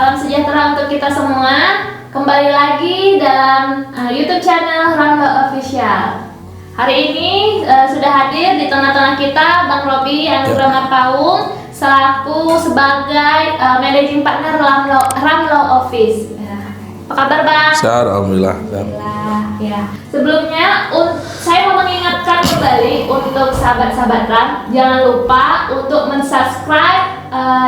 Salam sejahtera untuk kita semua. Kembali lagi dalam YouTube channel Ramlo Official. Hari ini sudah hadir di tengah-tengah kita Bang Robi Anugrah Marpaung selaku sebagai managing partner Ramlo Office. Apa kabar Bang? Sehat, alhamdulillah. Ya. Sebelumnya saya mau mengingatkan kembali untuk sahabat-sahabat Ram, jangan lupa untuk mensubscribe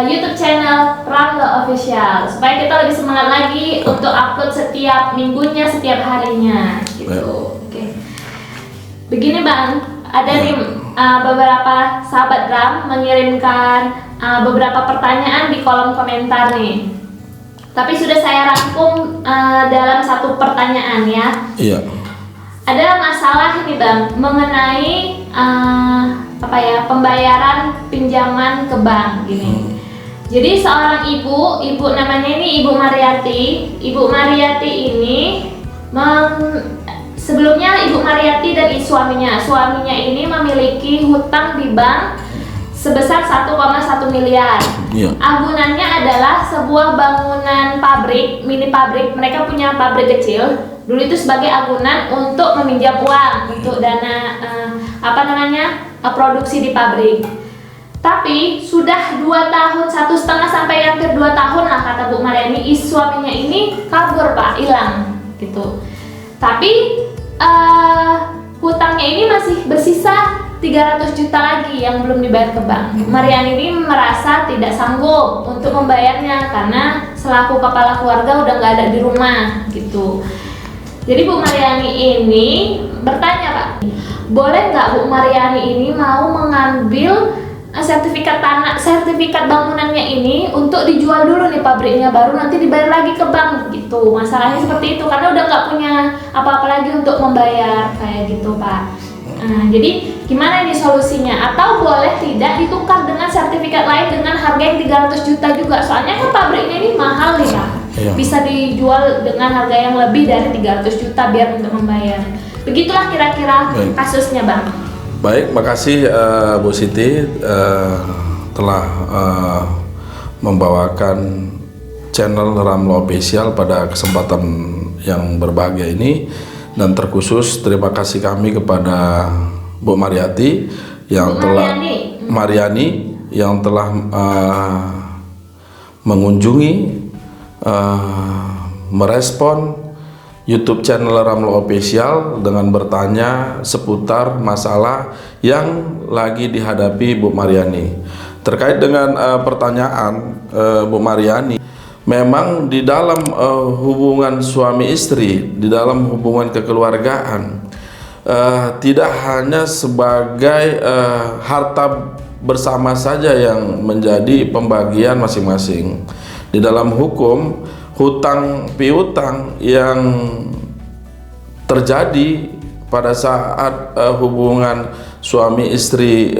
YouTube channel Ramlo Official supaya kita lebih semangat lagi untuk upload setiap minggunya, setiap harinya gitu. Oke. Begini Bang, ada nih beberapa sahabat Ram mengirimkan beberapa pertanyaan di kolom komentar nih. Tapi sudah saya rangkum dalam satu pertanyaan ya. Iya. Ada masalah nih Bang mengenai pembayaran pinjaman ke bank gini. Jadi seorang ibu namanya ini Ibu Mariati. Ibu Mariati ini sebelumnya Ibu Mariati dan suaminya ini memiliki hutang di bank sebesar 1,1 miliar. Iya. Agunannya adalah sebuah bangunan pabrik, mini pabrik. Mereka punya pabrik kecil. Dulu itu sebagai agunan untuk meminjam uang untuk dana produksi di pabrik. Tapi sudah 2 tahun, 1,5 sampai hampir 2 tahun lah kata Bu Mariani, suaminya ini kabur Pak, hilang gitu. Tapi hutangnya ini masih bersisa 300 juta lagi yang belum dibayar ke bank. Mariani ini merasa tidak sanggup untuk membayarnya karena selaku kepala keluarga udah nggak ada di rumah gitu. Jadi Bu Mariani ini bertanya Pak, boleh nggak Bu Mariani ini mau mengambil sertifikat bangunannya ini untuk dijual dulu nih pabriknya, baru nanti dibayar lagi ke bank gitu. Masalahnya seperti itu karena udah nggak punya apa-apa lagi untuk membayar kayak gitu Pak. Jadi gimana ini solusinya? Atau boleh tidak ditukar dengan sertifikat lain dengan harga yang 300 juta juga? Soalnya kan pabriknya ini mahal nih Pak. Iya. Bisa dijual dengan harga yang lebih dari 300 juta biar untuk membayar. Begitulah kira-kira kasusnya Bang. Baik, makasih Bu Siti telah membawakan channel Ramlo Official pada kesempatan yang berbahagia ini. Dan terkhusus terima kasih kami kepada Bu Mariati yang Mariani yang telah mengunjungi, merespon YouTube channel Ramlo Official dengan bertanya seputar masalah yang lagi dihadapi Bu Mariani. Terkait dengan pertanyaan Bu Mariani, memang di dalam hubungan suami istri, di dalam hubungan kekeluargaan, tidak hanya sebagai harta bersama saja yang menjadi pembagian masing-masing. Di dalam hukum, hutang piutang yang terjadi pada saat hubungan suami istri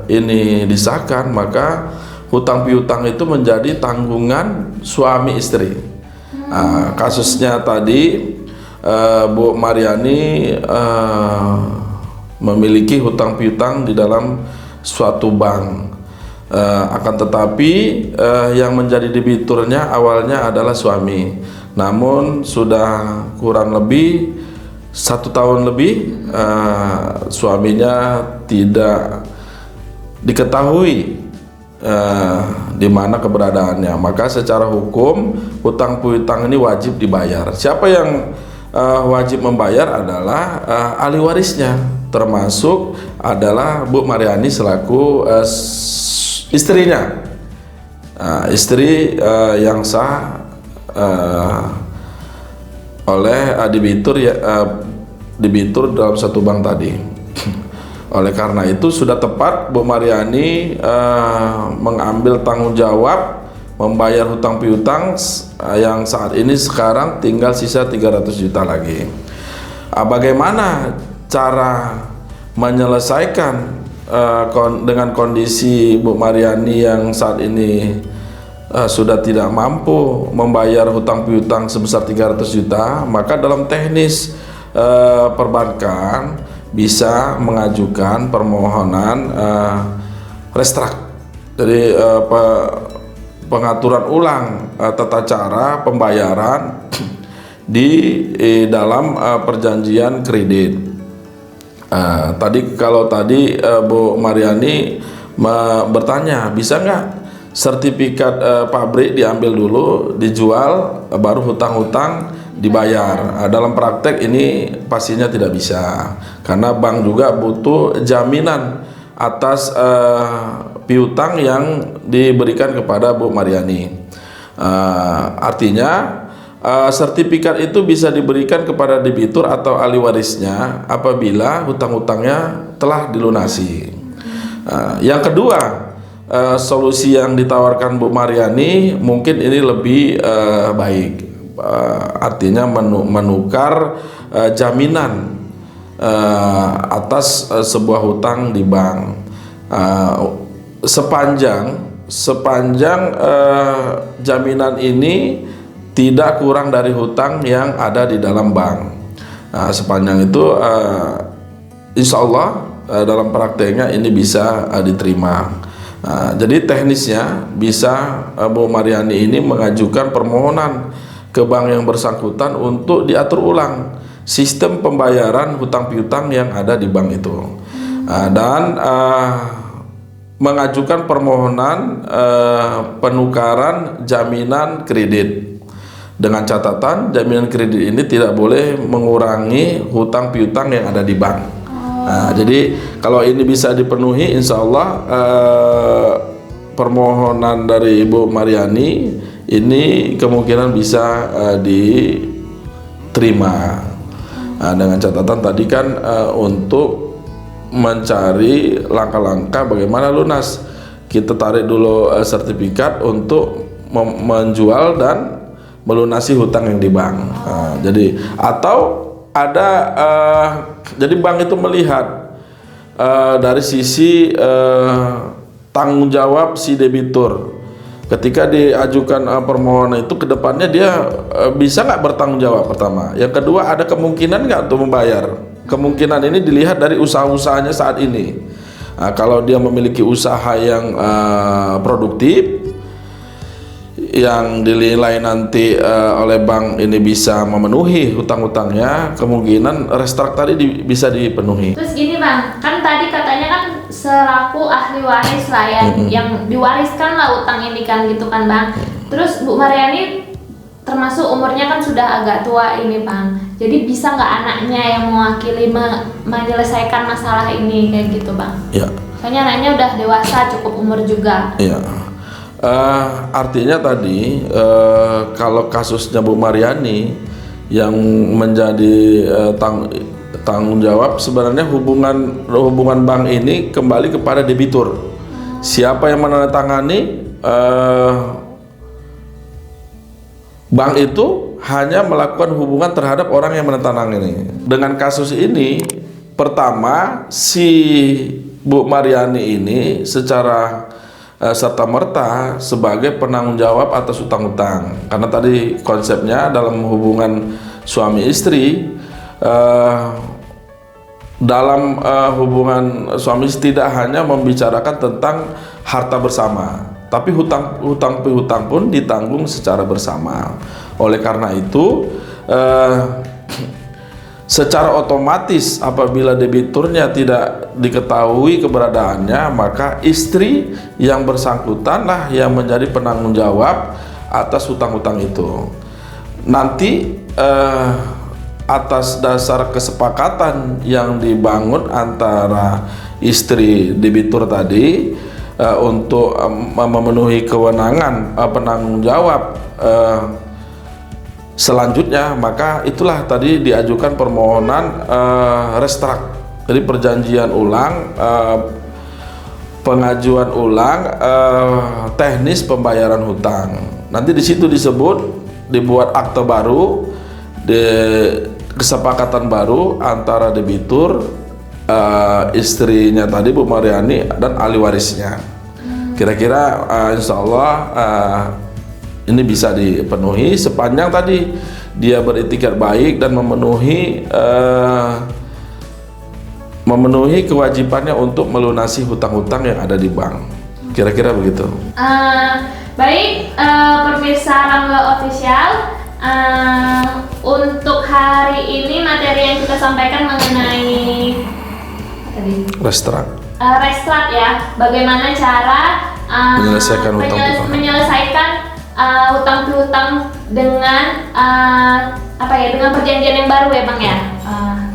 ini disahkan, maka hutang piutang itu menjadi tanggungan suami istri. Kasusnya tadi Bu Mariani memiliki hutang piutang di dalam suatu bank. Akan tetapi yang menjadi debiturnya awalnya adalah suami. Namun sudah kurang lebih 1 tahun lebih suaminya tidak diketahui di mana keberadaannya, maka secara hukum hutang piutang ini wajib dibayar. Siapa yang wajib membayar adalah ahli warisnya, termasuk adalah Bu Mariani selaku istrinya, istri yang sah oleh debitur dalam satu bank tadi. Oleh karena itu sudah tepat Bu Mariani mengambil tanggung jawab membayar hutang piutang yang saat ini sekarang tinggal sisa 300 juta lagi. Bagaimana cara menyelesaikan dengan kondisi Bu Mariani yang saat ini sudah tidak mampu membayar hutang piutang sebesar 300 juta, maka dalam teknis perbankan bisa mengajukan permohonan restrak. Jadi pengaturan ulang tata cara pembayaran di dalam perjanjian kredit. Tadi Bu Mariani bertanya, bisa nggak sertifikat pabrik diambil dulu, dijual, baru hutang-hutang dibayar? Dalam praktek ini pastinya tidak bisa, karena bank juga butuh jaminan atas piutang yang diberikan kepada Bu Mariani. Artinya sertifikat itu bisa diberikan kepada debitur atau ahli warisnya apabila hutang-hutangnya telah dilunasi. Yang kedua, solusi yang ditawarkan Bu Mariani mungkin ini lebih baik. Artinya menukar jaminan atas sebuah hutang di bank, sepanjang jaminan ini tidak kurang dari hutang yang ada di dalam bank. Sepanjang itu insya Allah dalam prakteknya ini bisa diterima. Jadi teknisnya bisa Bu Mariani ini mengajukan permohonan ke bank yang bersangkutan untuk diatur ulang sistem pembayaran hutang piutang yang ada di bank itu, dan mengajukan permohonan penukaran jaminan kredit, dengan catatan jaminan kredit ini tidak boleh mengurangi hutang piutang yang ada di bank. Jadi kalau ini bisa dipenuhi, insya Allah permohonan dari Ibu Mariani ini kemungkinan bisa diterima. Dengan catatan tadi kan untuk mencari langkah-langkah bagaimana lunas, kita tarik dulu sertifikat untuk menjual dan melunasi hutang yang di bank. Jadi jadi bank itu melihat dari sisi tanggung jawab si debitur. Ketika diajukan permohonan itu, kedepannya dia bisa nggak bertanggung jawab pertama. Yang kedua, ada kemungkinan nggak untuk membayar. Kemungkinan ini dilihat dari usaha-usahanya saat ini. Kalau dia memiliki usaha yang produktif, yang dinilai nanti oleh bank ini bisa memenuhi hutang-hutangnya, kemungkinan restart tadi bisa dipenuhi. Terus gini Bang, kan tadi katanya kan selaku ahli waris lah ya, yang diwariskan lah utang ini kan gitu kan Bang. Terus Bu Mariani termasuk umurnya kan sudah agak tua ini Bang, jadi bisa nggak anaknya yang mewakili menyelesaikan masalah ini kayak gitu Bang? Ya. Soalnya anaknya udah dewasa, cukup umur juga. Iya. Artinya tadi kalau kasusnya Bu Mariani yang menjadi tanggung jawab, sebenarnya hubungan bank ini kembali kepada debitur. Siapa yang menandatangani, bank itu hanya melakukan hubungan terhadap orang yang menandatangani. Dengan kasus ini, pertama si Bu Mariani ini secara serta-merta sebagai penanggung jawab atas utang-utang, karena tadi konsepnya dalam hubungan suami istri, dalam hubungan suami istri tidak hanya membicarakan tentang harta bersama, tapi hutang piutang pun ditanggung secara bersama. Oleh karena itu secara otomatis apabila debiturnya tidak diketahui keberadaannya, maka istri yang bersangkutanlah yang menjadi penanggung jawab atas hutang-hutang itu. Nanti atas dasar kesepakatan yang dibangun antara istri debitur tadi untuk memenuhi kewenangan penanggung jawab selanjutnya, maka itulah tadi diajukan permohonan restrak, jadi perjanjian ulang, pengajuan ulang teknis pembayaran hutang. Nanti di situ disebut, dibuat akte baru, kesepakatan baru antara debitur, istrinya tadi Bu Mariani dan ahli warisnya. Kira-kira insya Allah ini bisa dipenuhi sepanjang tadi dia beritikat baik dan memenuhi kewajibannya untuk melunasi hutang-hutang yang ada di bank. Kira-kira begitu. Baik, pemirsa Ramla Official, untuk hari ini materi yang kita sampaikan mengenai Restoran. Restart ya, bagaimana cara Menyelesaikan hutang piutang. menyelesaikan hutang piutang dengan dengan perjanjian yang baru ya Bang ya.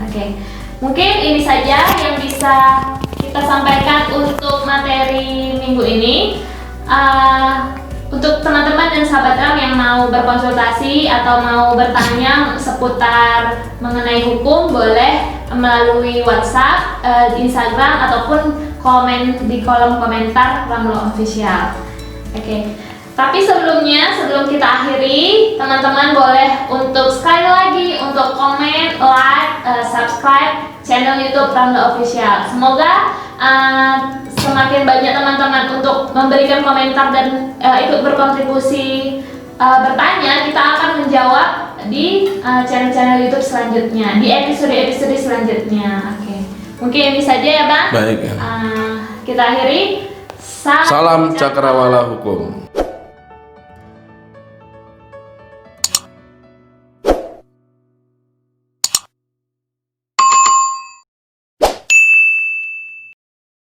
Oke. Mungkin ini saja yang bisa kita sampaikan untuk materi minggu ini. Untuk teman-teman dan sahabat Ram yang mau berkonsultasi atau mau bertanya seputar mengenai hukum, boleh melalui WhatsApp, Instagram ataupun komen di kolom komentar Ramlo Official. Oke. Tapi sebelum kita akhiri, teman-teman boleh untuk sekali lagi untuk komen, like, subscribe channel YouTube Ramlo Official. Semoga semakin banyak teman-teman untuk memberikan komentar dan ikut berkontribusi bertanya, kita akan menjawab di channel-channel YouTube selanjutnya, di episode-episode selanjutnya. Oke. Mungkin ini saja ya Bang. Baik. Kita akhiri. Salam Cakrawala Hukum.